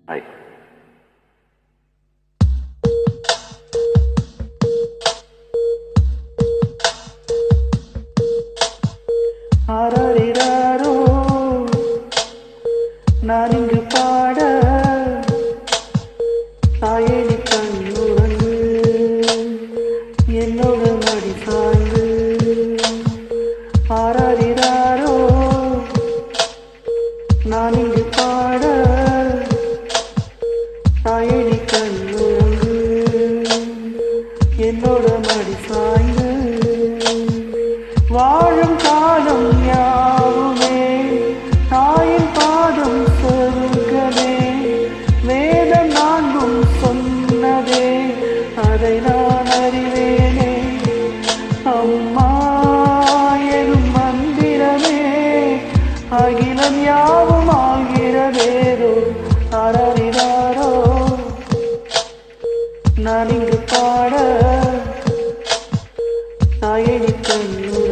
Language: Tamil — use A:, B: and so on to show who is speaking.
A: ஹாய்.
B: ஆராரிராரோ நான் இங்கு பாட தாயடி கண்ணுறங்கு என்னோட மடி சாய்ந்து. ஆராரிராரோ நான் இங்கு பாட தாயடி கண்ணுறங்கு என்னோட மடி சாய்ந்து. வாழும் காலம் யாவுமே தாயின் பாதம் சொர்க்கமே, வேதம் நான்கும் சொன்னதே அதை நான் அறிவேனே. அம்மா எனும் மந்திரமே அகிலம் யாவும் ஆகிறதேதோ. ஆராரிராரோ நான் இங்கு பாட தாயடி கண்ணு